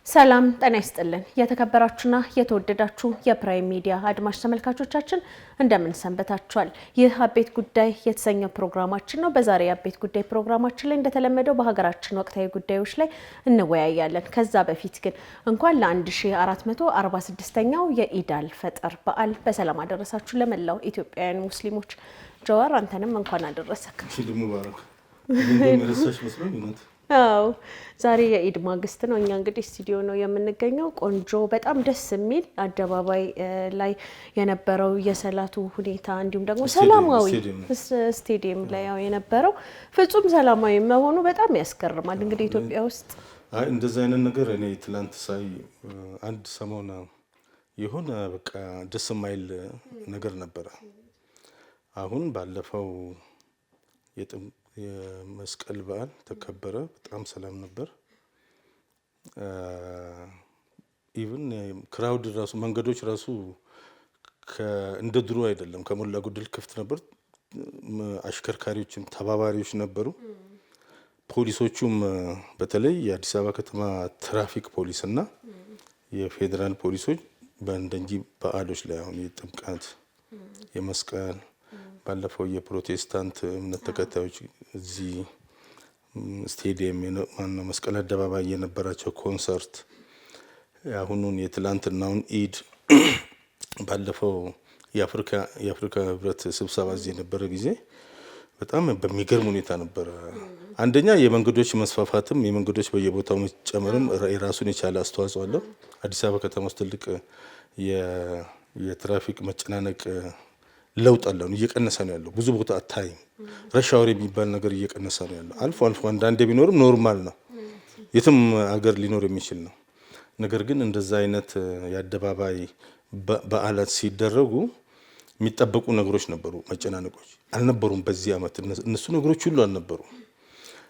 ሰላም ጤና ይስጥልን የተከበራችሁና የተወደዳችሁ የፕራይም ሚዲያ አድማጭ ተመልካቾቻችን እንደምን ሰንበታችኋል። ይህ አቤት ጉዳይ የተሰኘው ፕሮግራማችን ነው። በዛሬ አቤት ጉዳይ ፕሮግራማችን ላይ እንደተለመደው በሀገራችን ወቅታዊ ጉዳዮች ላይ እንወያያለን። ከዛ በፊት ግን እንኳን ለ1446ኛው የኢድ አልፈጥር በዓል በሰላም አደረሳችሁ ለመላው ኢትዮጵያውያን ሙስሊሞች። ጀዋር አንተንም እንኳን አደረሰክ። ኢድ ሙባረክ። እንደምረሳሽ መስሎኝ ነው። አዎ ዛሬ የኢድ ማግስት ነው። እኛ እንግዲህ ስቱዲዮ ነው የምንገኘው። ቆንጆ በጣም ደስ የሚል አደባባይ ላይ የነበረው የሰላቱ ሁኔታ እንዲሁም ደግሞ ሰላማዊ ስቴዲየም ላይ ያው የነበረው ፍጹም ሰላማዊ መሆኑ በጣም ያስገርማል። እንግዲህ ኢትዮጵያ ውስጥ እንደዚህ አይነት ነገር እኔ ትላንት ሳይ አንድ ሰሞን የሆነ በቃ ደስ የማይል ነገር ነበረ። አሁን ባለፈው የመስቀል በዓል ተከበረ። በጣም ሰላም ነበር። ኢቭን ክራውድ ራሱ መንገዶች ራሱ እንደ ድሮ አይደለም፣ ከሞላ ጎደል ክፍት ነበር። አሽከርካሪዎችም ተባባሪዎች ነበሩ። ፖሊሶቹም በተለይ የአዲስ አበባ ከተማ ትራፊክ ፖሊስ እና የፌዴራል ፖሊሶች በእንደዚህ በዓሎች ላይ አሁን የጥምቀት የመስቀል ባለፈው የፕሮቴስታንት እምነት ተከታዮች እዚህ ስቴዲየም ማነው መስቀል አደባባይ የነበራቸው ኮንሰርት፣ አሁኑን የትላንትናውን ኢድ፣ ባለፈው የአፍሪካ ህብረት ስብሰባ እዚህ የነበረ ጊዜ በጣም በሚገርም ሁኔታ ነበረ። አንደኛ የመንገዶች መስፋፋትም የመንገዶች በየቦታው መጨመርም የራሱን የቻለ አስተዋጽኦ አለው። አዲስ አበባ ከተማ ውስጥ ትልቅ የትራፊክ መጨናነቅ ለውጥ አለው፣ እየቀነሰ ነው ያለው። ብዙ ቦታ አታይም። ረሻወር የሚባል ነገር እየቀነሰ ነው ያለው። አልፎ አልፎ አንዳንዴ ቢኖርም ኖርማል ነው፣ የትም ሀገር ሊኖር የሚችል ነው። ነገር ግን እንደዛ አይነት የአደባባይ በዓላት ሲደረጉ የሚጠበቁ ነገሮች ነበሩ፣ መጨናነቆች አልነበሩም። በዚህ ዓመት እነሱ ነገሮች ሁሉ አልነበሩም።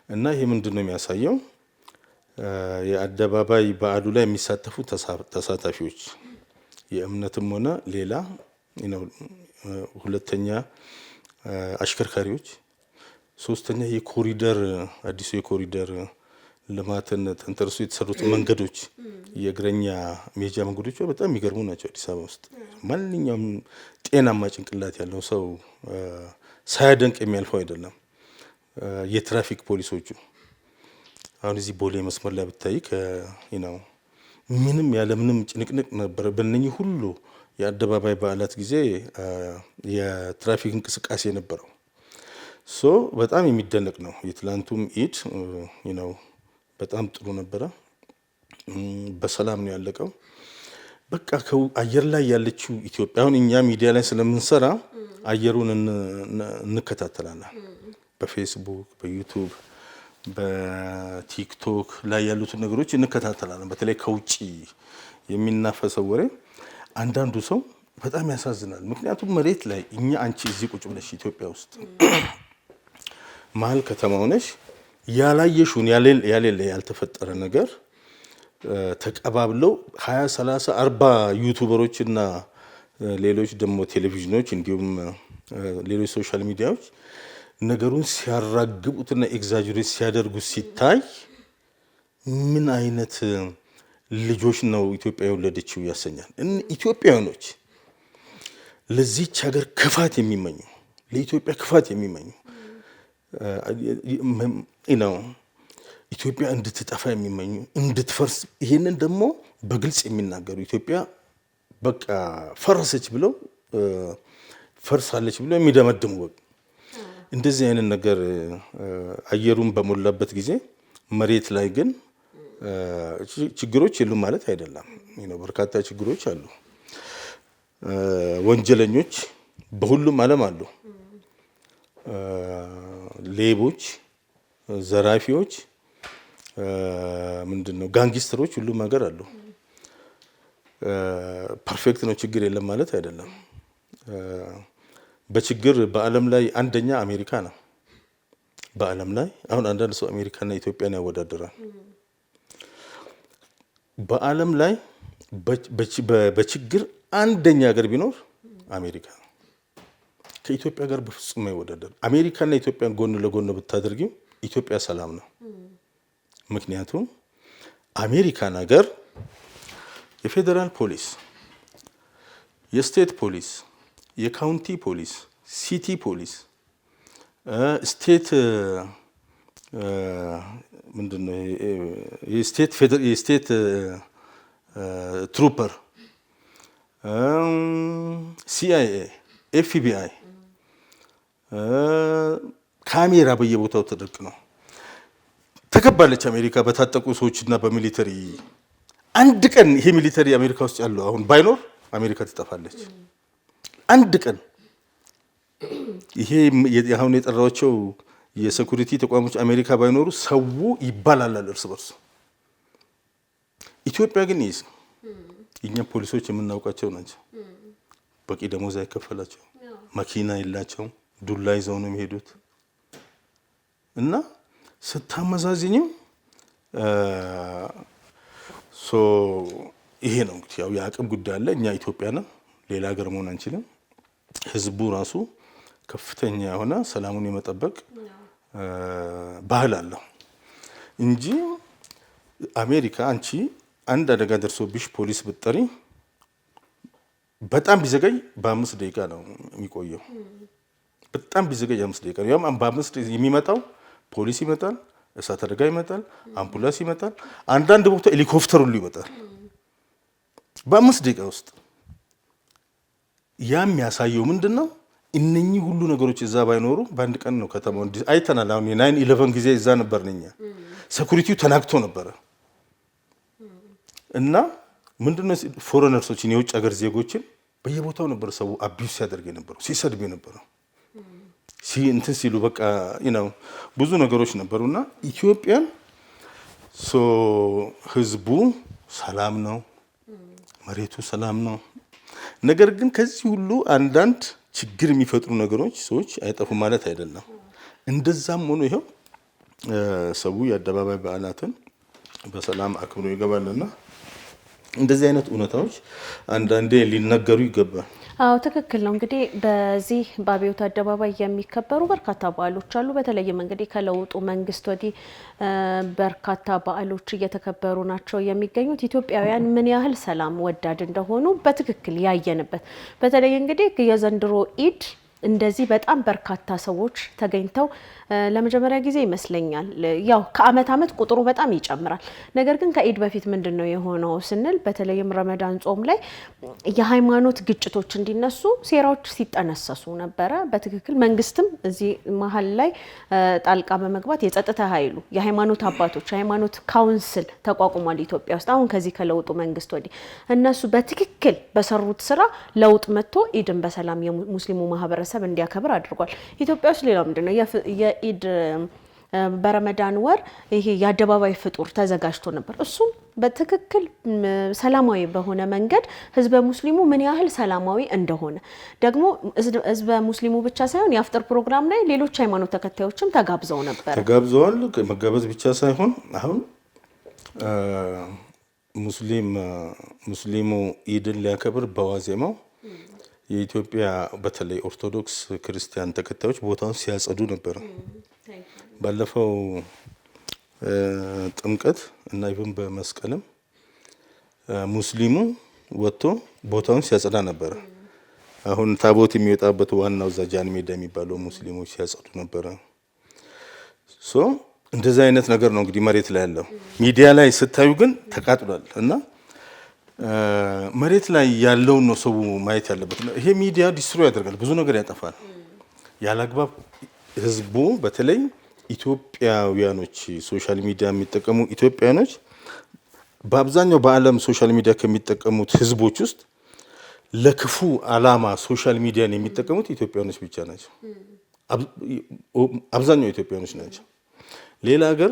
እና ይሄ ምንድን ነው የሚያሳየው? የአደባባይ በዓሉ ላይ የሚሳተፉ ተሳታፊዎች የእምነትም ሆነ ሌላ፣ ሁለተኛ አሽከርካሪዎች፣ ሶስተኛ የኮሪደር አዲሱ የኮሪደር ልማትን ተንተርሶ የተሰሩት መንገዶች፣ የእግረኛ ሜጃ መንገዶች በጣም የሚገርሙ ናቸው። አዲስ አበባ ውስጥ ማንኛውም ጤናማ ጭንቅላት ያለው ሰው ሳያደንቅ የሚያልፈው አይደለም። የትራፊክ ፖሊሶቹ አሁን እዚህ ቦሌ መስመር ላይ ብታይ ምንም ያለምንም ጭንቅንቅ ነበር። በእነኚህ ሁሉ የአደባባይ በዓላት ጊዜ የትራፊክ እንቅስቃሴ ነበረው። በጣም የሚደነቅ ነው። የትላንቱም ኢድ በጣም ጥሩ ነበረ። በሰላም ነው ያለቀው። በቃ አየር ላይ ያለችው ኢትዮጵያ፣ አሁን እኛ ሚዲያ ላይ ስለምንሰራ አየሩን እንከታተላለን። በፌስቡክ፣ በዩቱብ፣ በቲክቶክ ላይ ያሉትን ነገሮች እንከታተላለን። በተለይ ከውጭ የሚናፈሰው ወሬ አንዳንዱ ሰው በጣም ያሳዝናል። ምክንያቱም መሬት ላይ አንቺ እዚህ ቁጭ ብለሽ ኢትዮጵያ ውስጥ መሀል ከተማ ሆነሽ ያላየሽውን ያሌለ ያልተፈጠረ ነገር ተቀባብለው 20 30 40 ዩቲዩበሮች እና ሌሎች ደግሞ ቴሌቪዥኖች እንዲሁም ሌሎች ሶሻል ሚዲያዎች ነገሩን ሲያራግቡትና ኤግዛጀሬት ሲያደርጉት ሲታይ ምን አይነት ልጆች ነው ኢትዮጵያ የወለደችው ያሰኛል። ኢትዮጵያውያኖች ለዚህች ሀገር ክፋት የሚመኙ፣ ለኢትዮጵያ ክፋት የሚመኙ ኢትዮጵያ እንድትጠፋ የሚመኙ፣ እንድትፈርስ፣ ይሄንን ደግሞ በግልጽ የሚናገሩ ኢትዮጵያ በቃ ፈረሰች ብለው ፈርሳለች ብለው የሚደመድሙ እንደዚህ አይነት ነገር አየሩን በሞላበት ጊዜ መሬት ላይ ግን ችግሮች የሉም ማለት አይደለም። በርካታ ችግሮች አሉ። ወንጀለኞች በሁሉም ዓለም አሉ። ሌቦች፣ ዘራፊዎች፣ ጋንጊስተሮች ሁሉም ሀገር አሉ። ፐርፌክት ነው፣ ችግር የለም ማለት አይደለም። በችግር በዓለም ላይ አንደኛ አሜሪካ ነው። በዓለም ላይ አሁን አንዳንድ ሰው አሜሪካና ኢትዮጵያን ያወዳደራል። በዓለም ላይ በችግር አንደኛ ሀገር ቢኖር አሜሪካ ነው። ከኢትዮጵያ ጋር በፍጹም አይወዳደር። አሜሪካና ኢትዮጵያን ጎን ለጎን ብታደርጊው ኢትዮጵያ ሰላም ነው። ምክንያቱም አሜሪካን ሀገር የፌዴራል ፖሊስ፣ የስቴት ፖሊስ፣ የካውንቲ ፖሊስ፣ ሲቲ ፖሊስ፣ ስቴት ምንድነው የስቴት ትሩፐር፣ ሲአይኤ፣ ኤፍቢአይ ካሜራ በየቦታው ተደቅነው ተከባለች አሜሪካ በታጠቁ ሰዎችና በሚሊተሪ። አንድ ቀን ይሄ ሚሊተሪ አሜሪካ ውስጥ ያለው አሁን ባይኖር አሜሪካ ትጠፋለች። አንድ ቀን ይሄ አሁን የጠራቸው የሴኩሪቲ ተቋሞች አሜሪካ ባይኖሩ ሰው ይባላላል እርስ በርሱ። ኢትዮጵያ ግን ይዝ እኛ ፖሊሶች የምናውቃቸው ናቸው። በቂ ደሞዝ አይከፈላቸው፣ መኪና የላቸውም፣ ዱላ ይዘው ነው የሚሄዱት። እና ስታመዛዝኝም ይሄ ነው እንግዲህ ያው የአቅም ጉዳይ አለ። እኛ ኢትዮጵያ ነን፣ ሌላ ሀገር መሆን አንችልም። ህዝቡ ራሱ ከፍተኛ የሆነ ሰላሙን የመጠበቅ ባህል አለው እንጂ አሜሪካ አንቺ አንድ አደጋ ደርሶብሽ ፖሊስ ብትጠሪ በጣም ቢዘገይ በ5 ደቂቃ ነው የሚቆየው። በጣም ቢዘገይ 5 ደቂቃ ነው። ያም በ5 የሚመጣው ፖሊስ ይመጣል፣ እሳት አደጋ ይመጣል፣ አምቡላንስ ይመጣል፣ አንዳንድ ቦታ ሄሊኮፕተር ሁሉ ይመጣል በ5 ደቂቃ ውስጥ። ያ የሚያሳየው ምንድነው? እነኚህ ሁሉ ነገሮች እዛ ባይኖሩ በአንድ ቀን ነው ከተማው አይተናል። አሁን የ9/11 ጊዜ እዛ ነበርን እኛ። ሴኩሪቲው ተናግቶ ነበረ እና ምንድነው ፎሬነርሶችን የውጭ ሀገር ዜጎችን በየቦታው ነበር ሰው አቢዩስ ሲያደርግ የነበረው፣ ሲሰድብ የነበረው፣ እንትን ሲሉ በቃ ብዙ ነገሮች ነበሩና ኢትዮጵያን ህዝቡ ሰላም ነው፣ መሬቱ ሰላም ነው። ነገር ግን ከዚህ ሁሉ አንዳንድ ችግር የሚፈጥሩ ነገሮች ሰዎች አይጠፉም ማለት አይደለም። እንደዛም ሆኖ ይሄው ሰው የአደባባይ በዓላትን በሰላም አክብሮ ይገባልና እንደዚህ አይነት እውነታዎች አንዳንዴ ሊነገሩ ይገባል። አዎ ትክክል ነው። እንግዲህ በዚህ በአብዮት አደባባይ የሚከበሩ በርካታ በዓሎች አሉ። በተለይም እንግዲህ ከለውጡ መንግስት ወዲህ በርካታ በዓሎች እየተከበሩ ናቸው የሚገኙት። ኢትዮጵያውያን ምን ያህል ሰላም ወዳድ እንደሆኑ በትክክል ያየንበት፣ በተለይ እንግዲህ የዘንድሮ ኢድ እንደዚህ በጣም በርካታ ሰዎች ተገኝተው ለመጀመሪያ ጊዜ ይመስለኛል። ያው ከአመት አመት ቁጥሩ በጣም ይጨምራል። ነገር ግን ከኢድ በፊት ምንድነው የሆነው ስንል በተለይም ረመዳን ጾም ላይ የሃይማኖት ግጭቶች እንዲነሱ ሴራዎች ሲጠነሰሱ ነበረ። በትክክል መንግስትም እዚህ መሀል ላይ ጣልቃ በመግባት የጸጥታ ኃይሉ፣ የሃይማኖት አባቶች፣ የሃይማኖት ካውንስል ተቋቁሟል ኢትዮጵያ ውስጥ አሁን ከዚህ ከለውጡ መንግስት ወዲህ። እነሱ በትክክል በሰሩት ስራ ለውጥ መጥቶ ኢድን በሰላም የሙስሊሙ ማህበረሰብ እንዲያከብር አድርጓል። ኢትዮጵያ ውስጥ ሌላው ምንድነው የኢድ በረመዳን ወር ይሄ የአደባባይ ፍጡር ተዘጋጅቶ ነበር። እሱም በትክክል ሰላማዊ በሆነ መንገድ ህዝበ ሙስሊሙ ምን ያህል ሰላማዊ እንደሆነ ደግሞ ህዝበ ሙስሊሙ ብቻ ሳይሆን የአፍጥር ፕሮግራም ላይ ሌሎች ሃይማኖት ተከታዮችም ተጋብዘው ነበር። ተጋብዘዋል። መጋበዝ ብቻ ሳይሆን አሁን ሙስሊሙ ኢድን ሊያከብር በዋዜማው የኢትዮጵያ በተለይ ኦርቶዶክስ ክርስቲያን ተከታዮች ቦታውን ሲያጸዱ ነበር። ባለፈው ጥምቀት እና ይብን በመስቀልም ሙስሊሙ ወጥቶ ቦታውን ሲያጸዳ ነበር። አሁን ታቦት የሚወጣበት ዋናው ዛጃን ሜዳ የሚባለው ሙስሊሞች ሲያጸዱ ነበር። እንደዚህ አይነት ነገር ነው እንግዲህ መሬት ላይ ያለው። ሚዲያ ላይ ስታዩ ግን ተቃጥሏል እና መሬት ላይ ያለውን ነው ሰው ማየት ያለበት። ይሄ ሚዲያ ዲስትሮይ ያደርጋል፣ ብዙ ነገር ያጠፋል። ያላግባብ ህዝቡ በተለይ ኢትዮጵያውያኖች ሶሻል ሚዲያ የሚጠቀሙ ኢትዮጵያኖች በአብዛኛው በዓለም ሶሻል ሚዲያ ከሚጠቀሙት ህዝቦች ውስጥ ለክፉ አላማ ሶሻል ሚዲያን የሚጠቀሙት ኢትዮጵያኖች ብቻ ናቸው። አብዛኛው ኢትዮጵያኖች ናቸው። ሌላ ሀገር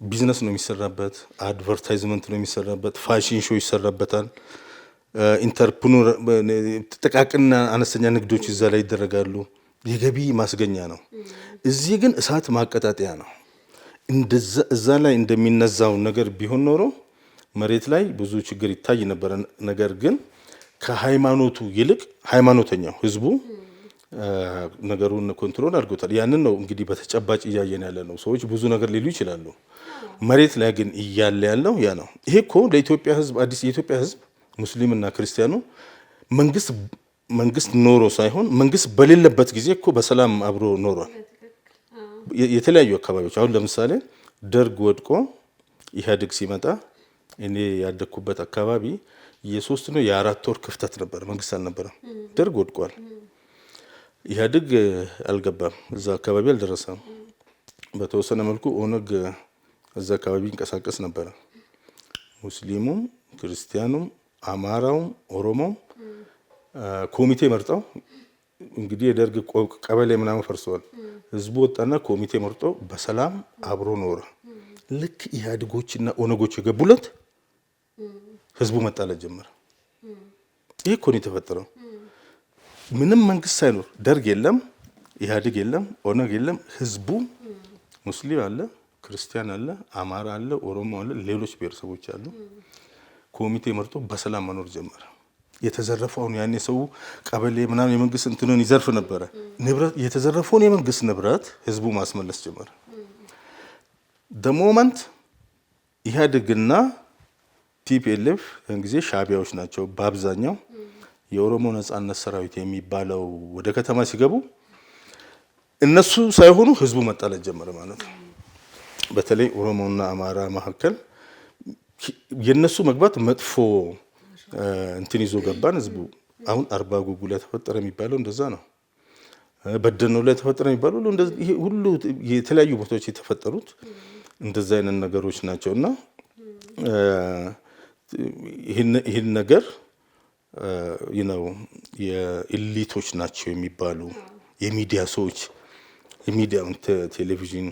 ቢዝነስ ነው የሚሰራበት፣ አድቨርታይዝመንት ነው የሚሰራበት፣ ፋሽን ሾው ይሰራበታል፣ ኢንተርፕረነር ጥቃቅንና አነስተኛ ንግዶች እዛ ላይ ይደረጋሉ። የገቢ ማስገኛ ነው። እዚህ ግን እሳት ማቀጣጠያ ነው። እዛ ላይ እንደሚነዛው ነገር ቢሆን ኖሮ መሬት ላይ ብዙ ችግር ይታይ ነበር። ነገር ግን ከሃይማኖቱ ይልቅ ሃይማኖተኛው ህዝቡ ነገሩን ኮንትሮል አድርጎታል። ያንን ነው እንግዲህ በተጨባጭ እያየን ያለ ነው። ሰዎች ብዙ ነገር ሊሉ ይችላሉ። መሬት ላይ ግን እያለ ያለው ያ ነው። ይሄ እኮ ለኢትዮጵያ ሕዝብ አዲስ የኢትዮጵያ ሕዝብ ሙስሊምና ክርስቲያኑ መንግስት ኖሮ ሳይሆን መንግስት በሌለበት ጊዜ እኮ በሰላም አብሮ ኖሯል። የተለያዩ አካባቢዎች አሁን ለምሳሌ ደርግ ወድቆ ኢህአዴግ ሲመጣ እኔ ያደግኩበት አካባቢ የ3 ነው የ4 ወር ክፍተት ነበር። መንግስት አልነበረም። ደርግ ወድቋል። ኢህአዴግ አልገባም፣ እዛ አካባቢ አልደረሰም። በተወሰነ መልኩ ኦነግ እዛ አካባቢ ይንቀሳቀስ ነበረ። ሙስሊሙም ክርስቲያኑም አማራውም ኦሮሞም ኮሚቴ መርጠው እንግዲህ የደርግ ቀበሌ ምናምን ፈርሰዋል። ህዝቡ ወጣና ኮሚቴ መርጦ በሰላም አብሮ ኖረ። ልክ ኢህአዴጎችና ኦነጎች የገቡለት ህዝቡ መጣላት ጀመረ። ይሄ እኮ ነው የተፈጠረው። ምንም መንግስት ሳይኖር ደርግ የለም፣ ኢህአዴግ የለም፣ ኦነግ የለም። ህዝቡ ሙስሊም አለ፣ ክርስቲያን አለ፣ አማራ አለ፣ ኦሮሞ አለ፣ ሌሎች ብሔረሰቦች አሉ። ኮሚቴ መርጦ በሰላም መኖር ጀመረ። የተዘረፈውን ያኔ ሰው ቀበሌ ምናምን የመንግስት እንትኑን ይዘርፍ ነበረ። ንብረት የተዘረፈውን የመንግስት ንብረት ህዝቡ ማስመለስ ጀመረ። ደሞመንት ኢህአዴግና ቲፒኤልኤፍ ጊዜ ሻቢያዎች ናቸው በአብዛኛው። የኦሮሞ ነጻነት ሰራዊት የሚባለው ወደ ከተማ ሲገቡ እነሱ ሳይሆኑ ህዝቡ መጣላት ጀመረ ማለት ነው። በተለይ ኦሮሞና አማራ መካከል የነሱ መግባት መጥፎ እንትን ይዞ ገባን ህዝቡ። አሁን አርባ ጉጉ ላይ ተፈጠረ የሚባለው እንደዛ ነው። በደኖ ላይ ተፈጠረ የሚባለው እንደዚህ ይሄ ሁሉ የተለያዩ ቦታዎች የተፈጠሩት እንደዛ አይነት ነገሮች ናቸውና ይህን ነገር የኢሊቶች ናቸው የሚባሉ የሚዲያ ሰዎች የሚዲያ ቴሌቪዥን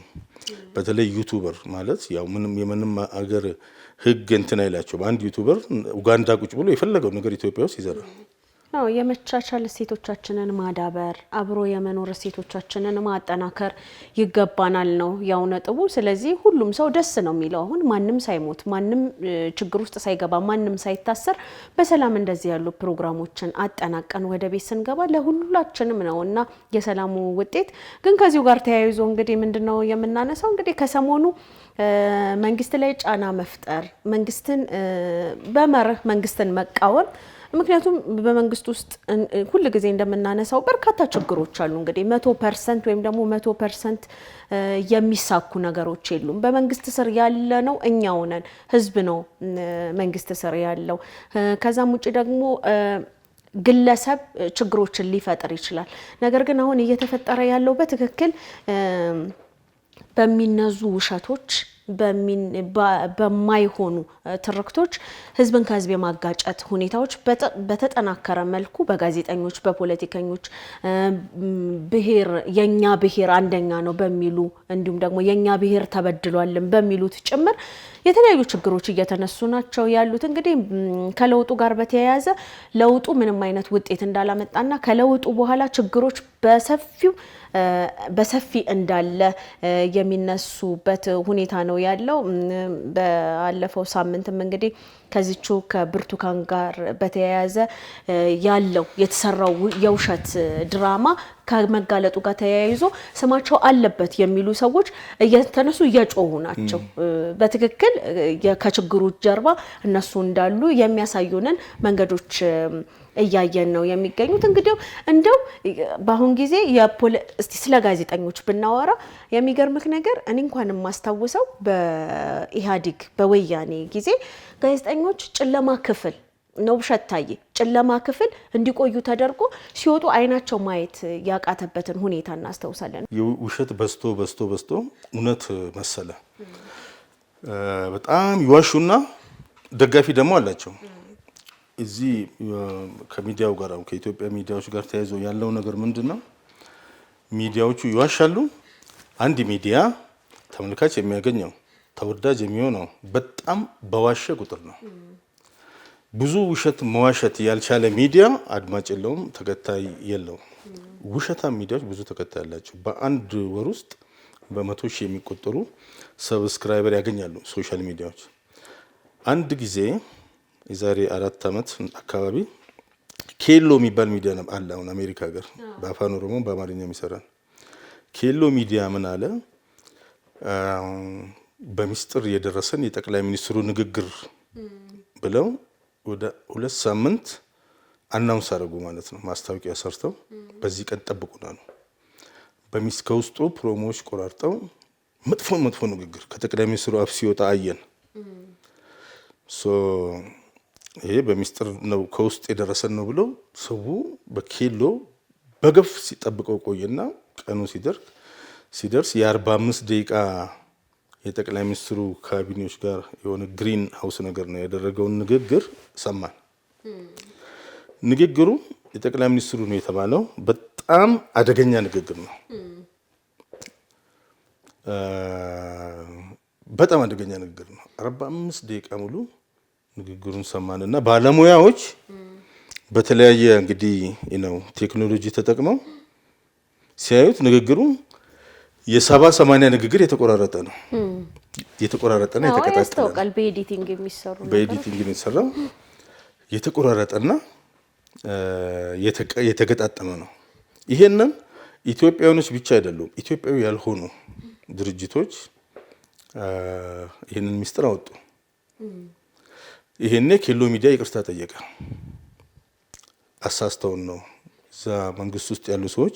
በተለይ ዩቲዩበር ማለት ያው ምንም የምንም አገር ህግ እንትን አይላቸው። አንድ ዩቲዩበር ኡጋንዳ ቁጭ ብሎ የፈለገው ነገር ኢትዮጵያ ውስጥ ይዘራል። አዎ የመቻቻል እሴቶቻችንን ማዳበር፣ አብሮ የመኖር እሴቶቻችንን ማጠናከር ይገባናል ነው ያው ነጥቡ። ስለዚህ ሁሉም ሰው ደስ ነው የሚለው አሁን ማንም ሳይሞት ማንም ችግር ውስጥ ሳይገባ ማንም ሳይታሰር በሰላም እንደዚህ ያሉ ፕሮግራሞችን አጠናቀን ወደ ቤት ስንገባ ለሁላችንም ነውና የሰላሙ ውጤት ግን ከዚሁ ጋር ተያይዞ እንግዲህ ምንድነው የምናነሳው እንግዲህ ከሰሞኑ መንግስት ላይ ጫና መፍጠር፣ መንግስትን በመርህ መንግስትን መቃወም። ምክንያቱም በመንግስት ውስጥ ሁሉ ጊዜ እንደምናነሳው በርካታ ችግሮች አሉ። እንግዲህ 100% ወይም ደግሞ 100% የሚሳኩ ነገሮች የሉም። በመንግስት ስር ያለ ነው እኛው ነን፣ ህዝብ ነው መንግስት ስር ያለው። ከዛም ውጪ ደግሞ ግለሰብ ችግሮችን ሊፈጥር ይችላል። ነገር ግን አሁን እየተፈጠረ ያለው በትክክል በሚነዙ ውሸቶች በማይሆኑ ትርክቶች ህዝብን ከህዝብ የማጋጨት ሁኔታዎች በተጠናከረ መልኩ በጋዜጠኞች፣ በፖለቲከኞች ብሔር የኛ ብሔር አንደኛ ነው በሚሉ እንዲሁም ደግሞ የኛ ብሔር ተበድሏልን በሚሉት ጭምር የተለያዩ ችግሮች እየተነሱ ናቸው ያሉት። እንግዲህ ከለውጡ ጋር በተያያዘ ለውጡ ምንም አይነት ውጤት እንዳላመጣና ከለውጡ በኋላ ችግሮች በሰፊ እንዳለ የሚነሱበት ሁኔታ ነው ያለው። ባለፈው ሳምንትም እንግዲህ ከዚቹ ከብርቱካን ጋር በተያያዘ ያለው የተሰራው የውሸት ድራማ ከመጋለጡ ጋር ተያይዞ ስማቸው አለበት የሚሉ ሰዎች እየተነሱ እየጮሁ ናቸው። በትክክል ከችግሩ ጀርባ እነሱ እንዳሉ የሚያሳዩንን መንገዶች እያየን ነው የሚገኙት። እንግዲህ እንደው በአሁን ጊዜ እስቲ ስለ ጋዜጠኞች ብናወራ የሚገርምክ ነገር እኔ እንኳን የማስታውሰው በኢህአዴግ በወያኔ ጊዜ ጋዜጠኞች ጨለማ ክፍል ነው ሸታዬ ጨለማ ክፍል እንዲቆዩ ተደርጎ ሲወጡ አይናቸው ማየት ያቃተበትን ሁኔታ እናስታውሳለን። ውሸት በስቶ እውነት መሰለ። በጣም ይዋሹና ደጋፊ ደግሞ አላቸው። እዚህ ከሚዲያው ጋር ከኢትዮጵያ ሚዲያዎች ጋር ተያይዞ ያለው ነገር ምንድነው? ሚዲያዎቹ ይዋሻሉ። አንድ ሚዲያ ተመልካች የሚያገኘው ተወዳጅ የሚሆነው በጣም በዋሸ ቁጥር ነው። ብዙ ውሸት መዋሸት ያልቻለ ሚዲያ አድማጭ የለውም፣ ተከታይ የለውም። ውሸታም ሚዲያዎች ብዙ ተከታይ ያላቸው በአንድ ወር ውስጥ በመቶ ሺህ የሚቆጠሩ ሰብስክራይበር ያገኛሉ ሶሻል ሚዲያዎች። አንድ ጊዜ የዛሬ 4 ዓመት አካባቢ ኬሎ የሚባል ሚዲያ አለ አሁን አሜሪካ ሀገር በአፋን ኦሮሞ በአማርኛ የሚሰራ ኬሎ ሚዲያ ምን አለ በሚስጥር የደረሰን የጠቅላይ ሚኒስትሩ ንግግር ብለው ወደ 2 ሳምንት አናውንስ አደረጉ ማለት ነው። ማስታወቂያ ሰርተው በዚህ ቀን ጠብቁና ነው ከውስጡ ፕሮሞዎች ቆራርጠው መጥፎ ንግግር ከጠቅላይ ሚኒስትሩ አፍ ሲወጣ አየን። ይሄ በሚስጥር ነው ከውስጥ የደረሰን ነው ብለው ሰው በኬሎ በገፍ ሲጠብቀው ቆየና ቀኑ ሲደርስ የ45 ደቂቃ የጠቅላይ ሚኒስትሩ ካቢኔዎች ጋር የሆነ ግሪን ሃውስ ነገር ነው ያደረገውን ንግግር ሰማን። ንግግሩ የጠቅላይ ሚኒስትሩ ነው የተባለው በጣም አደገኛ ንግግር ነው። በጣም አደገኛ ንግግር ነው። 45 ደቂቃ ሙሉ ንግግሩን ሰማንና ባለሙያዎች በተለያየ እንግዲህ ቴክኖሎጂ ተጠቅመው ሲያዩት ንግግሩ የ70-80 ንግግር የተቆራረጠ ነው። የተቆራረጠና ያስታውቃል። በኤዲቲንግ የሚሰራው የተቆራረጠና የተገጣጠመ ነው። ይሄንን ኢትዮጵያውያኖች ብቻ አይደሉም፣ ኢትዮጵያዊ ያልሆኑ ድርጅቶች ይሄንን ሚስጥር አወጡ። ይሄኔ ኬሎ ሚዲያ ይቅርታ ጠየቀ። አሳስተውን ነው እዛ መንግስት ውስጥ ያሉ ሰዎች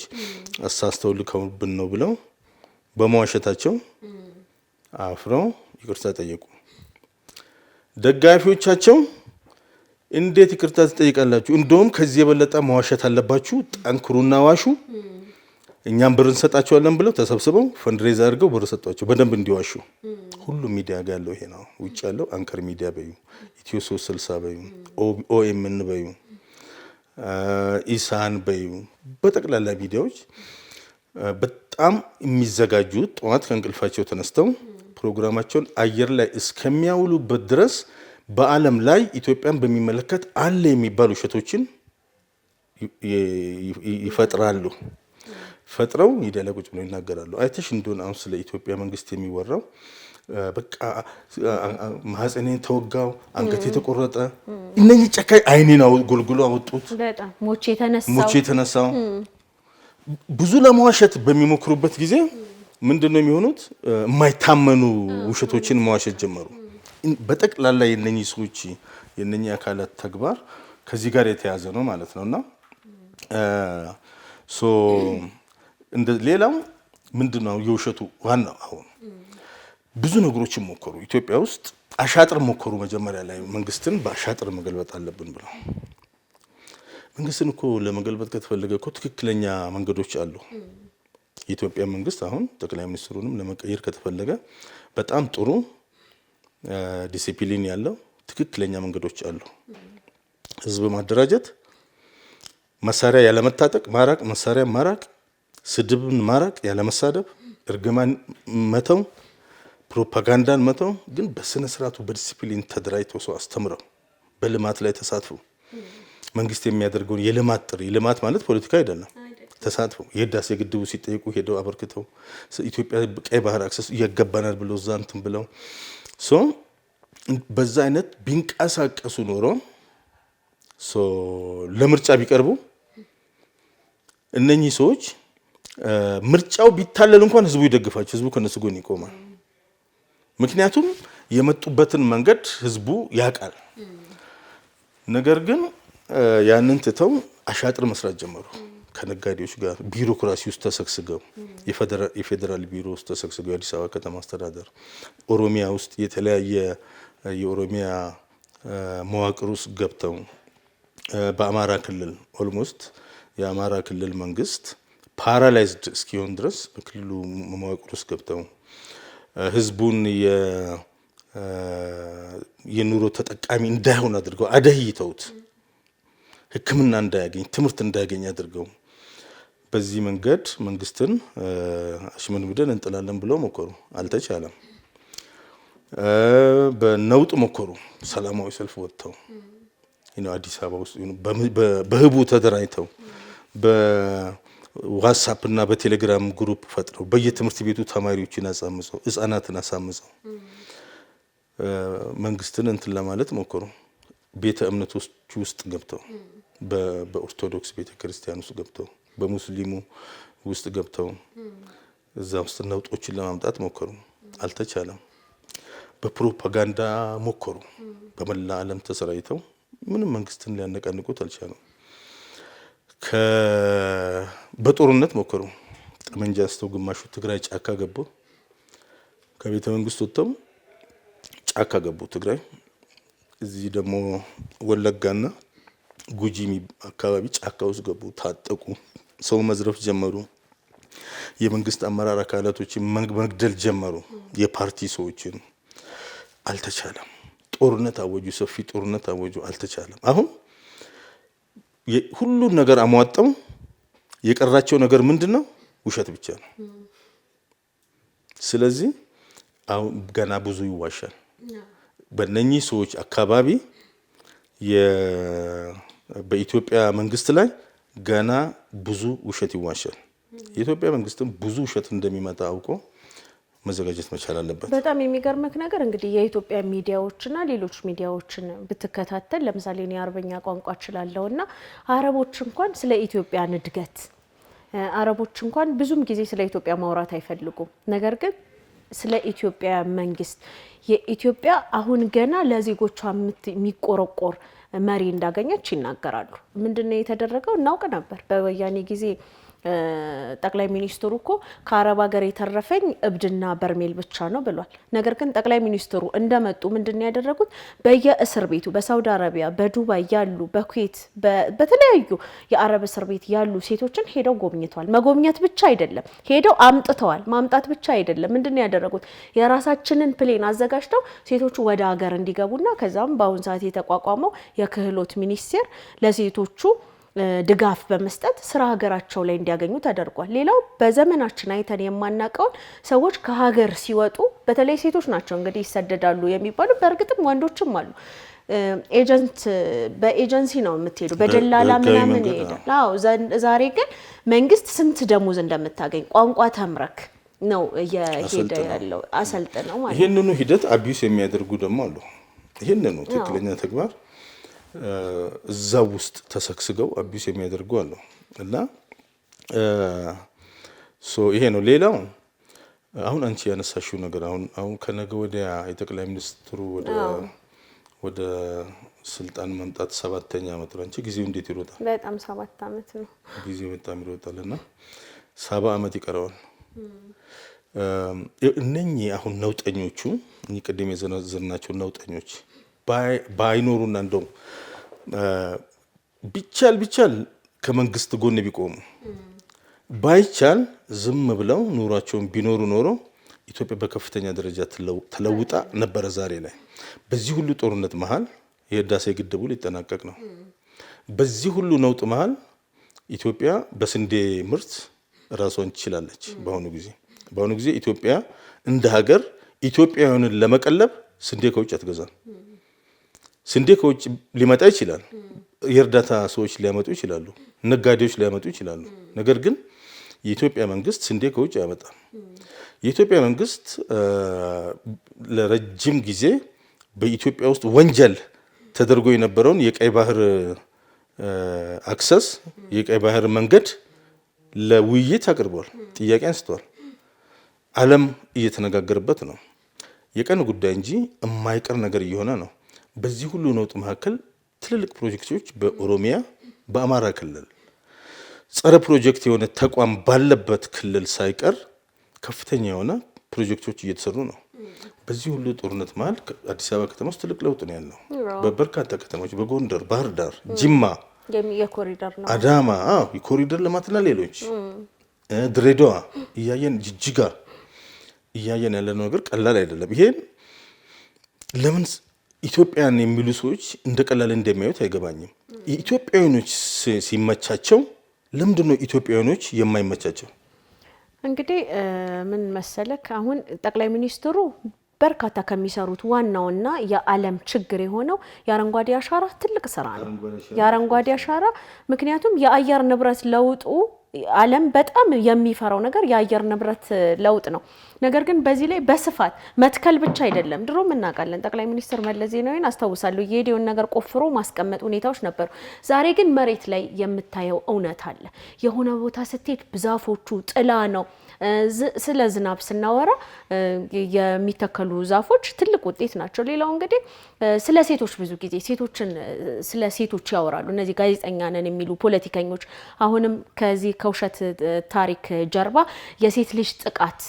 አሳስተው ልከውብን ነው ብለው በመዋሸታቸው አፍረው ይቅርታ ጠየቁ። ደጋፊዎቻቸው እንዴት ይቅርታ ትጠይቃላችሁ? እንደውም ከዚህ የበለጠ መዋሸት አለባችሁ፣ ጠንክሩና ዋሹ፣ እኛም ብር እንሰጣቸዋለን ብለው ተሰብስበው ፈንድሬዝ አድርገው ብር ሰጧቸው በደንብ እንዲዋሹ። ሁሉም ሚዲያ ጋር ያለው ይሄ ነው። ውጭ ያለው አንከር ሚዲያ በዩ፣ ኢትዮ 360 በዩ፣ ኦኤምን በዩ፣ ኢሳን በዩ፣ በጠቅላላ ሚዲያዎች በጣም የሚዘጋጁት ጠዋት ከእንቅልፋቸው ተነስተው ፕሮግራማቸውን አየር ላይ እስከሚያውሉበት ድረስ በዓለም ላይ ኢትዮጵያን በሚመለከት አለ የሚባሉ ውሸቶችን ይፈጥራሉ። ፈጥረው ሚዲያ ላይ ቁጭ ብለው ይናገራሉ። አይተሽ እንደሆነ አሁን ስለ ኢትዮጵያ መንግስት የሚወራው በቃ ማህፀኔን ተወጋው፣ አንገቴ ተቆረጠ፣ እነኚህ ጨካኝ አይኔን ጎልጉሎ አወጡት፣ በጣም ሞቼ የተነሳው ብዙ ለመዋሸት በሚሞክሩበት ጊዜ ምንድነው የሚሆኑት? የማይታመኑ ውሸቶችን መዋሸት ጀመሩ። በጠቅላላ የነኚህ ሰዎች የነኚህ አካላት ተግባር ከዚህ ጋር የተያዘ ነው ማለት ነውና ሌላው ምንድነው የውሸቱ ዋናው አሁን ብዙ ነገሮችን ሞከሩ። ኢትዮጵያ ውስጥ አሻጥር ሞከሩ። መጀመሪያ ላይ መንግስትን በአሻጥር መገልበጥ አለብን ብለው መንግስትን እኮ ለመገልበጥ ከተፈለገ እኮ ትክክለኛ መንገዶች አሉ። የኢትዮጵያ መንግስት አሁን ጠቅላይ ሚኒስትሩንም ለመቀየር ከተፈለገ በጣም ጥሩ ዲሲፕሊን ያለው ትክክለኛ መንገዶች አሉ። ህዝብ ማደራጀት፣ መሳሪያ ያለመታጠቅ ማራቅ፣ መሳሪያ ማራቅ፣ ስድብን ማራቅ ያለመሳደብ፣ እርግማን መተው፣ ፕሮፓጋንዳን መተው፣ ግን በስነ ስርዓቱ በዲሲፕሊን ተደራጅተው ሰው አስተምረው በልማት ላይ ተሳትፎ መንግስት የሚያደርገውን የልማት ጥሪ፣ ልማት ማለት ፖለቲካ አይደለም፣ ተሳትፎ የህዳሴ ግድቡ ሲጠይቁ ሄደው አበርክተው ኢትዮጵያ ቀይ ባህር አክሰስ እያገባናል ብለው እዛ እንትን ብለው በዛ አይነት ቢንቀሳቀሱ ኖሮ ለምርጫ ቢቀርቡ እነኚህ ሰዎች ምርጫው ቢታለል እንኳን ህዝቡ ይደግፋቸው፣ ህዝቡ ከነሱ ጎን ይቆማል። ምክንያቱም የመጡበትን መንገድ ህዝቡ ያውቃል። ነገር ግን ያንን ትተው አሻጥር መስራት ጀመሩ። ከነጋዴዎች ጋር ቢሮክራሲ ውስጥ ተሰግስገው የፌዴራል ቢሮ ውስጥ ተሰግስገው የአዲስ አበባ ከተማ አስተዳደር፣ ኦሮሚያ ውስጥ የተለያየ የኦሮሚያ መዋቅር ውስጥ ገብተው በአማራ ክልል ኦልሞስት የአማራ ክልል መንግስት ፓራላይዝድ እስኪሆን ድረስ በክልሉ መዋቅር ውስጥ ገብተው ህዝቡን የኑሮ ተጠቃሚ እንዳይሆን አድርገው አደህይተውት ሕክምና እንዳያገኝ ትምህርት እንዳያገኝ አድርገው በዚህ መንገድ መንግስትን አሽመድምደን እንጥላለን ብለው ሞከሩ። አልተቻለም። በነውጥ ሞከሩ። ሰላማዊ ሰልፍ ወጥተው አዲስ አበባ ውስጥ በህቡ ተደራጅተው በዋትስአፕ እና በቴሌግራም ግሩፕ ፈጥረው በየትምህርት ቤቱ ተማሪዎችን አሳምፀው ህፃናትን አሳምፀው መንግስትን እንትን ለማለት ሞከሩ። ቤተ እምነቶች ውስጥ ገብተው በኦርቶዶክስ ቤተክርስቲያን ውስጥ ገብተው በሙስሊሙ ውስጥ ገብተው እዛ ውስጥ ነውጦችን ለማምጣት ሞከሩ፣ አልተቻለም። በፕሮፓጋንዳ ሞከሩ፣ በመላ ዓለም ተሰራይተው ምንም መንግስትን ሊያነቃንቁት አልቻለም። በጦርነት ሞከሩ፣ ጠመንጃ አንስተው ግማሹ ትግራይ ጫካ ገቡ፣ ከቤተ መንግስት ወጥተው ጫካ ገቡ ትግራይ። እዚህ ደግሞ ወለጋና ጉጂ አካባቢ ጫካ ውስጥ ገቡ፣ ታጠቁ፣ ሰው መዝረፍ ጀመሩ፣ የመንግስት አመራር አካላቶችን መግደል ጀመሩ፣ የፓርቲ ሰዎችን። አልተቻለም። ጦርነት አወጁ፣ ሰፊ ጦርነት አወጁ፣ አልተቻለም። አሁን ሁሉን ነገር አሟጠው የቀራቸው ነገር ምንድነው? ውሸት ብቻ ነው። ስለዚህ አሁን ገና ብዙ ይዋሻል በእነኚህ ሰዎች አካባቢ። በኢትዮጵያ መንግስት ላይ ገና ብዙ ውሸት ይዋሻል። የኢትዮጵያ መንግስትም ብዙ ውሸት እንደሚመጣ አውቆ መዘጋጀት መቻል አለበት። በጣም የሚገርምክ ነገር እንግዲህ የኢትዮጵያ ሚዲያዎችና ሌሎች ሚዲያዎችን ብትከታተል ለምሳሌ እኔ አረበኛ ቋንቋ እችላለሁና አረቦች እንኳን ስለ ኢትዮጵያ እድገት አረቦች እንኳን ብዙም ጊዜ ስለ ኢትዮጵያ ማውራት አይፈልጉም። ነገር ግን ስለ ኢትዮጵያ መንግስት የኢትዮጵያ አሁን ገና ለዜጎቿ የሚቆረቆር መሪ እንዳገኘች ይናገራሉ። ምንድነው የተደረገው? እናውቅ ነበር በወያኔ ጊዜ ጠቅላይ ሚኒስትሩ እኮ ከአረብ ሀገር የተረፈኝ እብድና በርሜል ብቻ ነው ብሏል። ነገር ግን ጠቅላይ ሚኒስትሩ እንደመጡ ምንድነው ያደረጉት? በየእስር ቤቱ በሳውዲ አረቢያ፣ በዱባይ ያሉ፣ በኩዌት፣ በተለያዩ የአረብ እስር ቤት ያሉ ሴቶችን ሄደው ጎብኝተዋል። መጎብኘት ብቻ አይደለም፣ ሄደው አምጥተዋል። ማምጣት ብቻ አይደለም፣ ምንድነው ያደረጉት? የራሳችንን ፕሌን አዘጋጅተው ሴቶቹ ወደ ሀገር እንዲገቡና ከዛም በአሁን ሰዓት የተቋቋመው የክህሎት ሚኒስቴር ለሴቶቹ ድጋፍ በመስጠት ስራ ሀገራቸው ላይ እንዲያገኙ ተደርጓል። ሌላው በዘመናችን አይተን የማናቀውን ሰዎች ከሀገር ሲወጡ በተለይ ሴቶች ናቸው እንግዲህ ይሰደዳሉ የሚባሉ፣ በእርግጥም ወንዶችም አሉ። በኤጀንሲ ነው የምትሄዱ፣ በደላላ ምናምን ይሄዳል። አዎ ዛሬ ግን መንግስት ስንት ደሞዝ እንደምታገኝ ቋንቋ ተምረክ ነው እየሄደ ያለው አሰልጥነው ማለት። ይሄንኑ ሂደት አቢዩስ የሚያደርጉ ደግሞ አሉ። ይሄንኑ ትክክለኛ ተግባር እዛ ውስጥ ተሰክስገው አቢዩስ የሚያደርጉ አሉ እና ይሄ ነው። ሌላው አሁን አንቺ ያነሳሽው ነገር አሁን ከነገ ወዲያ የጠቅላይ ሚኒስትሩ ወደ ስልጣን መምጣት 7ኛ ዓመት ነው። አንቺ ጊዜው እንዴት ይሮጣል? በጣም 7 ዓመት ነው ጊዜው በጣም ይሮጣልና 7 ዓመት ይቀረዋል። እነኚህ አሁን ነውጠኞቹ ቅድም የዘነዘርናቸው ነውጠኞች ባይኖሩና እንደው ቢቻል ከመንግስት ጎን ቢቆሙ ባይቻል ዝም ብለው ኑሯቸውን ቢኖሩ ኖሮ ኢትዮጵያ በከፍተኛ ደረጃ ተለውጣ ነበረ። ዛሬ ላይ በዚህ ሁሉ ጦርነት መሃል የህዳሴ ግድቡ ሊጠናቀቅ ነው። በዚህ ሁሉ ነውጥ መሃል ኢትዮጵያ በስንዴ ምርት ራሷን ትችላለች። በአሁኑ ጊዜ ኢትዮጵያ እንደ ሀገር ኢትዮጵያውያንን ለመቀለብ ስንዴ ከውጭ አትገዛም። ስንዴ ከውጭ ሊመጣ ይችላል። የእርዳታ ሰዎች ሊያመጡ ይችላሉ፣ ነጋዴዎች ሊያመጡ ይችላሉ። ነገር ግን የኢትዮጵያ መንግስት ስንዴ ከውጭ አያመጣም። የኢትዮጵያ መንግስት ለረጅም ጊዜ በኢትዮጵያ ውስጥ ወንጀል ተደርጎ የነበረውን የቀይ ባህር አክሰስ የቀይ ባህር መንገድ ለውይይት አቅርቧል፣ ጥያቄ አንስተዋል። ዓለም እየተነጋገረበት ነው። የቀን ጉዳይ እንጂ የማይቀር ነገር እየሆነ ነው። በዚህ ሁሉ ነውጥ መካከል ትልልቅ ፕሮጀክቶች በኦሮሚያ በአማራ ክልል ጸረ ፕሮጀክት የሆነ ተቋም ባለበት ክልል ሳይቀር ከፍተኛ የሆነ ፕሮጀክቶች እየተሰሩ ነው። በዚህ ሁሉ ጦርነት መሃል አዲስ አበባ ከተማ ውስጥ ትልቅ ለውጥ ነው ያለው። በበርካታ ከተሞች በጎንደር፣ ባህር ዳር፣ ጅማ፣ አዳማ የኮሪደር ልማትና ሌሎች ድሬዳዋ እያየን ጅጅጋ እያየን ያለነው ነገር ቀላል አይደለም። ይሄን ለምን ኢትዮጵያን የሚሉ ሰዎች እንደ ቀላል እንደሚያዩት አይገባኝም። ኢትዮጵያውያኖች ሲመቻቸው ለምንድን ነው ኢትዮጵያውያኖች የማይመቻቸው? እንግዲህ ምን መሰለክ አሁን ጠቅላይ ሚኒስትሩ በርካታ ከሚሰሩት ዋናውና የዓለም ችግር የሆነው የአረንጓዴ አሻራ ትልቅ ስራ ነው። የአረንጓዴ አሻራ ምክንያቱም የአየር ንብረት ለውጡ ዓለም በጣም የሚፈራው ነገር የአየር ንብረት ለውጥ ነው። ነገር ግን በዚህ ላይ በስፋት መትከል ብቻ አይደለም። ድሮም እናውቃለን። ጠቅላይ ሚኒስትር መለስ ዜናዊን አስታውሳለሁ የሄደውን ነገር ቆፍሮ ማስቀመጥ ሁኔታዎች ነበሩ። ዛሬ ግን መሬት ላይ የምታየው እውነት አለ። የሆነ ቦታ ስትሄድ ዛፎቹ ጥላ ነው። ስለ ዝናብ ስናወራ የሚተከሉ ዛፎች ትልቅ ውጤት ናቸው። ሌላው እንግዲህ ስለ ሴቶች ብዙ ጊዜ ስለ ሴቶች ያወራሉ እነዚህ ጋዜጠኛ ነን የሚሉ ፖለቲከኞች። አሁንም ከዚህ ከውሸት ታሪክ ጀርባ የሴት ልጅ ጥቃት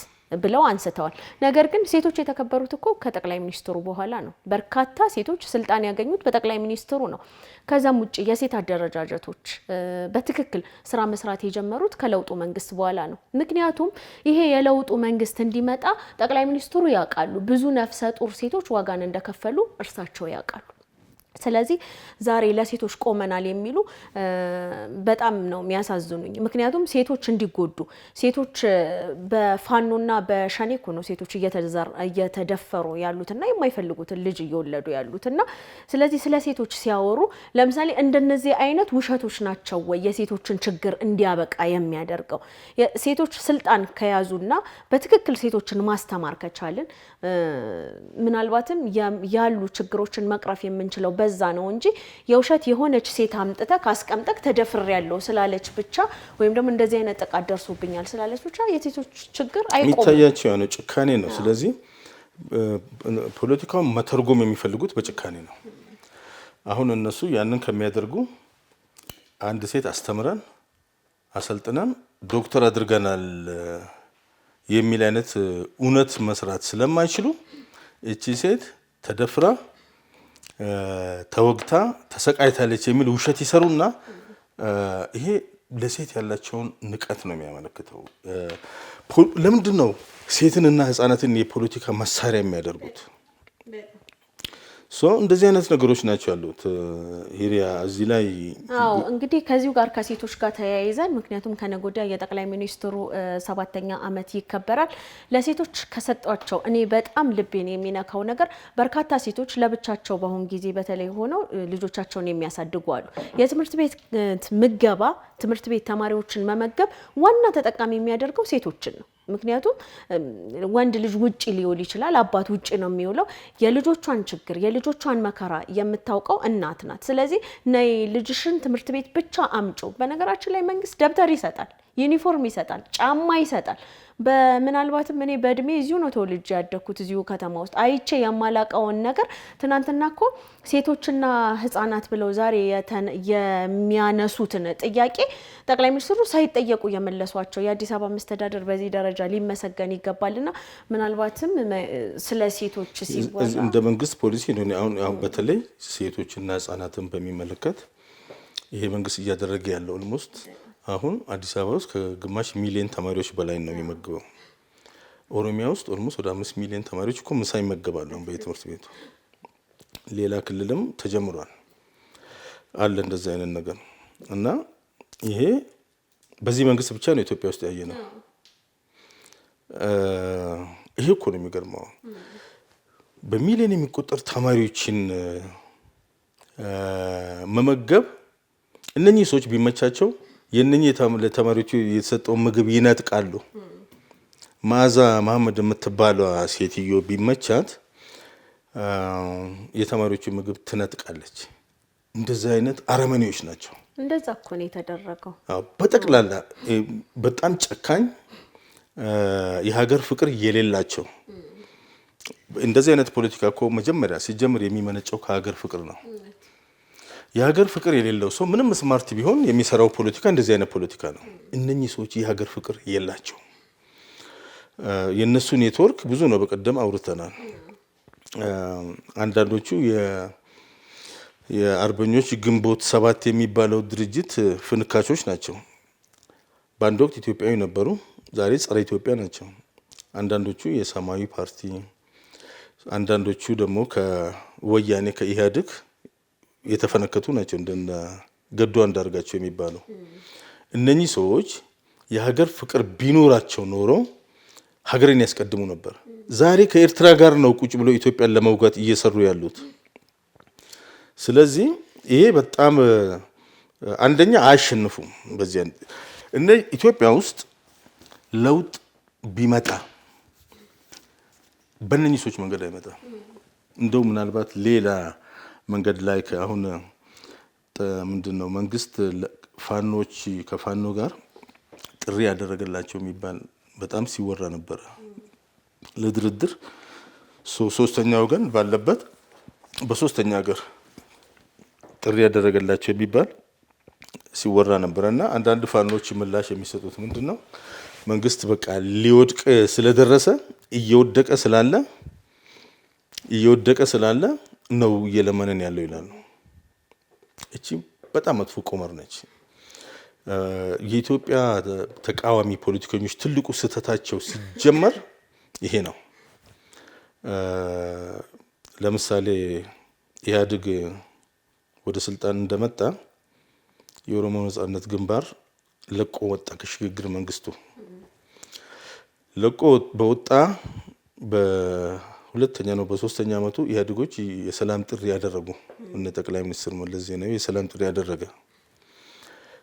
ብለው አንስተዋል። ነገር ግን ሴቶች የተከበሩት እኮ ከጠቅላይ ሚኒስትሩ በኋላ ነው። በርካታ ሴቶች ስልጣን ያገኙት በጠቅላይ ሚኒስትሩ ነው። ከዛም ውጭ የሴት አደረጃጀቶች በትክክል ስራ መስራት የጀመሩት ከለውጡ መንግስት በኋላ ነው። ምክንያቱም ይሄ የለውጡ መንግስት እንዲመጣ ጠቅላይ ሚኒስትሩ ያውቃሉ። ብዙ ነፍሰ ጡር ሴቶች ዋጋን እንደከፈሉ እርሳቸው ያውቃሉ። ስለዚህ ዛሬ ለሴቶች ቆመናል የሚሉ በጣም ነው የሚያሳዝኑኝ። ምክንያቱም ሴቶች እንዲጎዱ ሴቶች በፋኖና በሸኔ እኮ ነው ሴቶች እየተደፈሩ ያሉትና የማይፈልጉትን ልጅ እየወለዱ ያሉትና ስለዚህ ስለ ሴቶች ሲያወሩ ለምሳሌ እንደነዚህ አይነት ውሸቶች ናቸው ወይ የሴቶችን ችግር እንዲያበቃ የሚያደርገው? ሴቶች ስልጣን ከያዙና በትክክል ሴቶችን ማስተማር ከቻልን ምናልባትም ያሉ ችግሮችን መቅረፍ የምንችለው በዛ ነው እንጂ የውሸት የሆነች ሴት አምጥተ ካስቀምጠክ ተደፍሬያለሁ ስላለች ብቻ ወይም ደግሞ እንደዚህ አይነት ጥቃት ደርሶብኛል ስላለች ብቻ የሴቶች ችግር አይቆምም። የሚታያቸው ያለው ጭካኔ ነው። ስለዚህ ፖለቲካውን መተርጎም የሚፈልጉት በጭካኔ ነው። አሁን እነሱ ያንን ከሚያደርጉ አንድ ሴት አስተምረን አሰልጥነን ዶክተር አድርገናል የሚል አይነት እውነት መስራት ስለማይችሉ እቺ ሴት ተደፍራ ተወግታ ተሰቃይታለች የሚል ውሸት ይሰሩና ይሄ ለሴት ያላቸውን ንቀት ነው የሚያመለክተው። ለምንድን ነው ሴትንና ሕፃናትን የፖለቲካ መሳሪያ የሚያደርጉት? እንደዚህ አይነት ነገሮች ናቸው ያሉት። ሂሪያ እዚህ ላይ እንግዲህ ከዚሁ ጋር ከሴቶች ጋር ተያይዘን ምክንያቱም ከነገ ወዲያ የጠቅላይ ሚኒስትሩ 7ኛ ዓመት ይከበራል። ለሴቶች ከሰጧቸው እኔ በጣም ልቤን የሚነካው ነገር በርካታ ሴቶች ለብቻቸው በአሁን ጊዜ በተለይ ሆነው ልጆቻቸውን የሚያሳድጉ አሉ። የትምህርት ቤት ምገባ ትምህርት ቤት ተማሪዎችን መመገብ ዋና ተጠቃሚ የሚያደርገው ሴቶችን ነው። ምክንያቱም ወንድ ልጅ ውጪ ሊውል ይችላል፣ አባት ውጪ ነው የሚውለው። የልጆቿን ችግር የልጆቿን መከራ የምታውቀው እናት ናት። ስለዚህ ነይ ልጅሽን ትምህርት ቤት ብቻ አምጪ። በነገራችን ላይ መንግስት ደብተር ይሰጣል፣ ዩኒፎርም ይሰጣል፣ ጫማ ይሰጣል። ምናልባትም እኔ በእድሜ እዚሁ ነው ተወልጄ ያደግኩት እዚሁ ከተማ ውስጥ አይቼ የማላቀውን ነገር ትናንትና እኮ ሴቶችና ህፃናት ብለው ዛሬ የሚያነሱትን ጥያቄ ጠቅላይ ሚኒስትሩ ሳይጠየቁ የመለሷቸው የአዲስ አበባ መስተዳደር በዚህ ደረጃ ሊመሰገን ይገባልና ምናልባትም ስለ ሴቶች ሲወራ እንደ መንግስት ፖሊሲ ነው። አሁን በተለይ ሴቶችና ህፃናትን በሚመለከት ይሄ መንግስት እያደረገ ያለው ኦልሞስት አሁን አዲስ አበባ ውስጥ ከግማሽ ሚሊዮን ተማሪዎች በላይ ነው የሚመገበው። ኦሮሚያ ውስጥ ኦልሞስት ወደ 5 ሚሊዮን ተማሪዎች እኮ ምሳ ይመገባሉ በየትምህርት ቤቱ። ሌላ ክልልም ተጀምሯል አለ እንደዚህ አይነት ነገር እና ይሄ በዚህ መንግስት ብቻ ነው ኢትዮጵያ ውስጥ ያየ ነው። ይሄ እኮ ነው የሚገርመው። በሚሊዮን የሚቆጠር ተማሪዎችን መመገብ እነኚህ ሰዎች ቢመቻቸው የነኚህ ለተማሪዎቹ የተሰጠው ምግብ ይነጥቃሉ። መዓዛ መሐመድ የምትባለው ሴትዮ ቢመቻት የተማሪዎቹ ምግብ ትነጥቃለች። እንደዚህ አይነት አረመኔዎች ናቸው። እንደዛ እኮ ነው የተደረገው። በጠቅላላ በጣም ጨካኝ የሀገር ፍቅር የሌላቸው። እንደዚህ አይነት ፖለቲካ እኮ መጀመሪያ ሲጀምር የሚመነጨው ከሀገር ፍቅር ነው። የሀገር ፍቅር የሌለው ሰው ምንም ስማርት ቢሆን የሚሰራው ፖለቲካ እንደዚህ አይነት ፖለቲካ ነው። እነኚህ ሰዎች የሀገር ፍቅር የላቸው። የነሱ ኔትወርክ ብዙ ነው። በቀደም አውርተናል። አንዳንዶቹ የአርበኞች ግንቦት 7 የሚባለው ድርጅት ፍንካቾች ናቸው። በአንድ ወቅት ኢትዮጵያዊ ነበሩ፣ ዛሬ ጸረ ኢትዮጵያ ናቸው። አንዳንዶቹ የሰማያዊ ፓርቲ፣ አንዳንዶቹ ደግሞ ከወያኔ ከኢህአዴግ የተፈነከቱ ናቸው። እንደነ ገዱ አንዳርጋቸው የሚባሉ እነኚህ ሰዎች የሀገር ፍቅር ቢኖራቸው ኖሮ ሀገርን ያስቀድሙ ነበር። ዛሬ ከኤርትራ ጋር ነው ቁጭ ብሎ ኢትዮጵያን ለመውጋት እየሰሩ ያሉት። ስለዚህ ይሄ በጣም አንደኛ አያሸንፉም። በዚህ እነ ኢትዮጵያ ውስጥ ለውጥ ቢመጣ በእነኚህ ሰዎች መንገድ አይመጣም። እንደው ምናልባት ሌላ መንገድ ላይ አሁን ምንድነው መንግስት ፋኖች ከፋኖ ጋር ጥሪ ያደረገላቸው የሚባል በጣም ሲወራ ነበር ለድርድር ሶስተኛ ወገን ባለበት በሶስተኛ ሀገር ጥሪ ያደረገላቸው የሚባል ሲወራ ነበርና አንዳንድ ፋኖች ምላሽ የሚሰጡት ምንድነው መንግስት በቃ ሊወድቅ ስለደረሰ እየወደቀ ስላለ ነው እየለመነን ያለው ይላሉ። እቺ በጣም መጥፎ ቆመር ነች። የኢትዮጵያ ተቃዋሚ ፖለቲከኞች ትልቁ ስህተታቸው ሲጀመር ይሄ ነው። ለምሳሌ ኢህአዴግ ወደ ስልጣን እንደመጣ የኦሮሞ ነጻነት ግንባር ለቆ ወጣ። ከሽግግር መንግስቱ ለቆ በወጣ በሁለተኛ ነው በሶስተኛ አመቱ ኢህአዴጎች የሰላም ጥሪ ያደረጉ እነ ጠቅላይ ሚኒስትር መለስ ዜናዊ የሰላም ጥሪ ያደረገ።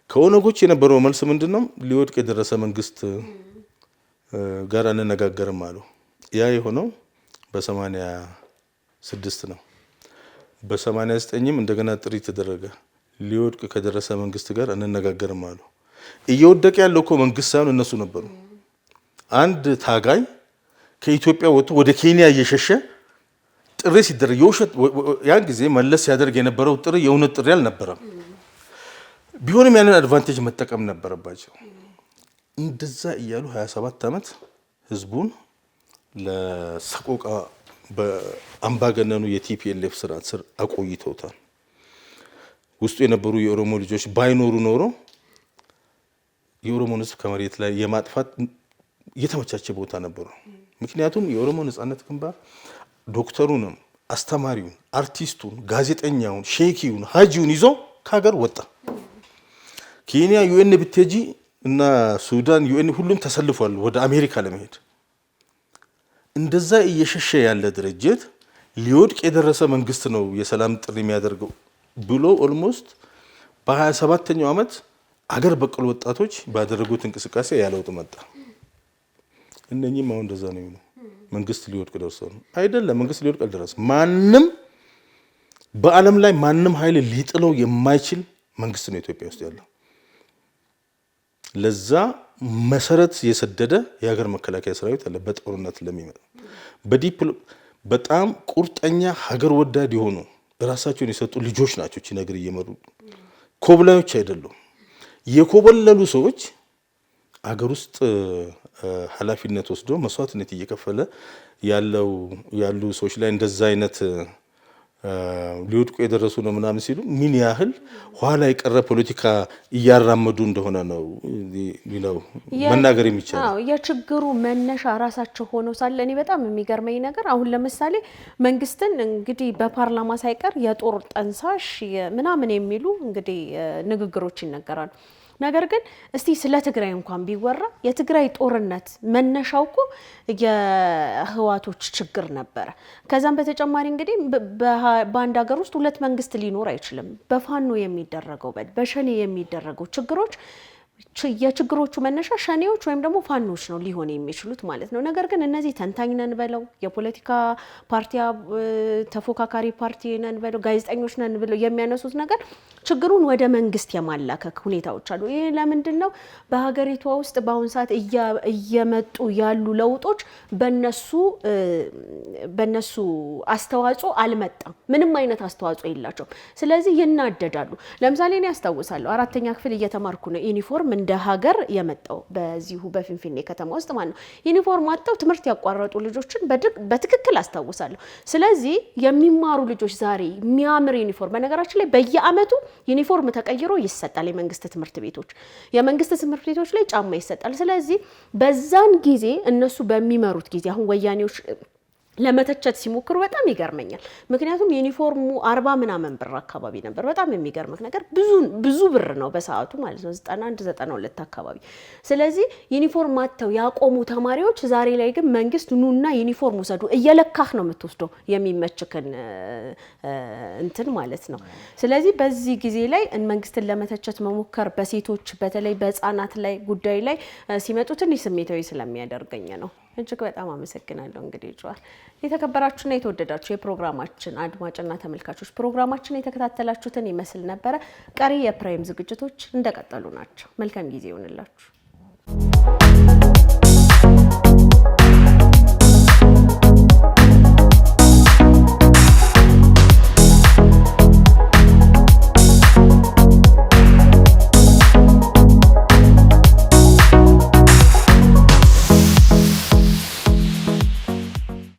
ከኦነጎች የነበረው መልስ ምንድነው? ሊወድቅ የደረሰ መንግስት ጋር አንነጋገርም አሉ። ያ የሆነው በ86 ነው። በ89ም እንደገና ጥሪ ተደረገ። ሊወድቅ ከደረሰ መንግስት ጋር አንነጋገርም አሉ። እየወደቀ ያለው እኮ መንግስት ሳይሆን እነሱ ነበሩ። አንድ ታጋይ ከኢትዮጵያ ወጥቶ ወደ ኬንያ እየሸሸ ጥሪ ሲደረግ የውሸት ያን ጊዜ መለስ ሲያደርግ የነበረው ጥሪ የእውነት ጥሪ አልነበረም። ቢሆንም ያንን አድቫንቴጅ መጠቀም ነበረባቸው። እንደዛ እያሉ 27 ዓመት ህዝቡን ለሰቆቃ በአምባገነኑ የቲፒኤልኤፍ ስርዓት ስር አቆይተውታል። ውስጡ የነበሩ የኦሮሞ ልጆች ባይኖሩ ኖሮ የኦሮሞን ህዝብ ከመሬት ላይ የማጥፋት የተመቻቸ ቦታ ነበሩ። ምክንያቱም የኦሮሞ ነጻነት ግንባር ዶክተሩንም፣ አስተማሪውን፣ አርቲስቱን፣ ጋዜጠኛውን፣ ሼኪውን፣ ሀጂውን ይዞ ከሀገር ወጣ። ኬንያ ዩኤን ብትሄጂ እና ሱዳን ዩኤን ሁሉም ተሰልፏል ወደ አሜሪካ ለመሄድ። እንደዛ እየሸሸ ያለ ድርጅት ሊወድቅ የደረሰ መንግስት ነው የሰላም ጥሪ የሚያደርገው ብሎ ኦልሞስት በ27ኛው ዓመት አገር በቀል ወጣቶች ባደረጉት እንቅስቃሴ ያለውጥ መጣ። እነኚህም አሁን እንደዛ ነው የሚሆነው። መንግስት ሊወድቅ ደርሶ ነው አይደለም። መንግስት ሊወድቅ አልደረሰም። ማንም በዓለም ላይ ማንም ኃይል ሊጥለው የማይችል መንግስት ነው ኢትዮጵያ ውስጥ ያለው። ለዛ መሰረት የሰደደ የሀገር መከላከያ ሰራዊት አለ። በጦርነት ለሚመጣ በጣም ቁርጠኛ ሀገር ወዳድ የሆኑ ራሳቸውን የሰጡ ልጆች ናቸው። እቺ ነገር እየመሩ ኮብላዮች አይደሉም። የኮበለሉ ሰዎች አገር ውስጥ ኃላፊነት ወስዶ መስዋዕትነት እየከፈለ ያሉ ሰዎች ላይ እንደዛ አይነት ሊወድቁ የደረሱ ነው ምናምን ሲሉ ምን ያህል ኋላ የቀረ ፖለቲካ እያራመዱ እንደሆነ ነው መናገር የሚቻለው። አዎ የችግሩ መነሻ ራሳቸው ሆኖ ሳለ እኔ በጣም የሚገርመኝ ነገር አሁን ለምሳሌ መንግስትን እንግዲህ በፓርላማ ሳይቀር የጦር ጠንሳሽ ምናምን የሚሉ እንግዲህ ንግግሮች ይነገራሉ። ነገር ግን እስቲ ስለ ትግራይ እንኳን ቢወራ የትግራይ ጦርነት መነሻው እኮ የህዋቶች ችግር ነበረ። ከዛም በተጨማሪ እንግዲህ በአንድ ሀገር ውስጥ ሁለት መንግስት ሊኖር አይችልም። በፋኖ የሚደረገው በሸኔ የሚደረገው ችግሮች የችግሮቹ መነሻ ሸኔዎች ወይም ደግሞ ፋኖች ነው ሊሆን የሚችሉት ማለት ነው። ነገር ግን እነዚህ ተንታኝ ነን በለው የፖለቲካ ፓርቲ ተፎካካሪ ፓርቲ ነን በለው ጋዜጠኞች ነን ብለው የሚያነሱት ነገር ችግሩን ወደ መንግስት የማላከክ ሁኔታዎች አሉ። ይሄ ለምንድን ነው? በሀገሪቷ ውስጥ በአሁን ሰዓት እየመጡ ያሉ ለውጦች በነሱ አስተዋጽኦ አልመጣም። ምንም አይነት አስተዋጽኦ የላቸውም። ስለዚህ ይናደዳሉ። ለምሳሌ እኔ ያስታውሳለሁ 4ኛ ክፍል እየተማርኩ ነው ዩኒፎርም እንደ ሀገር የመጣው በዚሁ በፊንፊኔ ከተማ ውስጥ ማለት ነው። ዩኒፎርም አጥተው ትምህርት ያቋረጡ ልጆችን በትክክል አስታውሳለሁ። ስለዚህ የሚማሩ ልጆች ዛሬ የሚያምር ዩኒፎርም በነገራችን ላይ በየአመቱ ዩኒፎርም ተቀይሮ ይሰጣል። የመንግስት ትምህርት ቤቶች ላይ ጫማ ይሰጣል። ስለዚህ በዛን ጊዜ እነሱ በሚመሩት ጊዜ አሁን ወያኔዎች ለመተቸት ሲሞክሩ በጣም ይገርመኛል። ምክንያቱም ዩኒፎርሙ 40 ምናምን ብር አካባቢ ነበር። በጣም የሚገርምህ ነገር ብዙ ብር ነው በሰዓቱ ማለት ነው 91 92 አካባቢ። ስለዚህ ዩኒፎርም ማተው ያቆሙ ተማሪዎች ዛሬ ላይ ግን መንግስት ኑና ዩኒፎርም ወሰዱ እየለካህ ነው የምትወስደው የሚመችከን እንትን ማለት ነው። ስለዚህ በዚህ ጊዜ ላይ መንግስትን ለመተቸት መሞከር በሴቶች በተለይ በህፃናት ላይ ጉዳይ ላይ ሲመጡ ትንሽ ስሜታዊ ስለሚያደርገኝ ነው። እጅግ በጣም አመሰግናለሁ። እንግዲህ ጀዋር የተከበራችሁና የተወደዳችሁ የፕሮግራማችን አድማጭና ተመልካቾች ፕሮግራማችን የተከታተላችሁትን ይመስል ነበረ። ቀሪ የፕራይም ዝግጅቶች እንደቀጠሉ ናቸው። መልካም ጊዜ ይሁንላችሁ።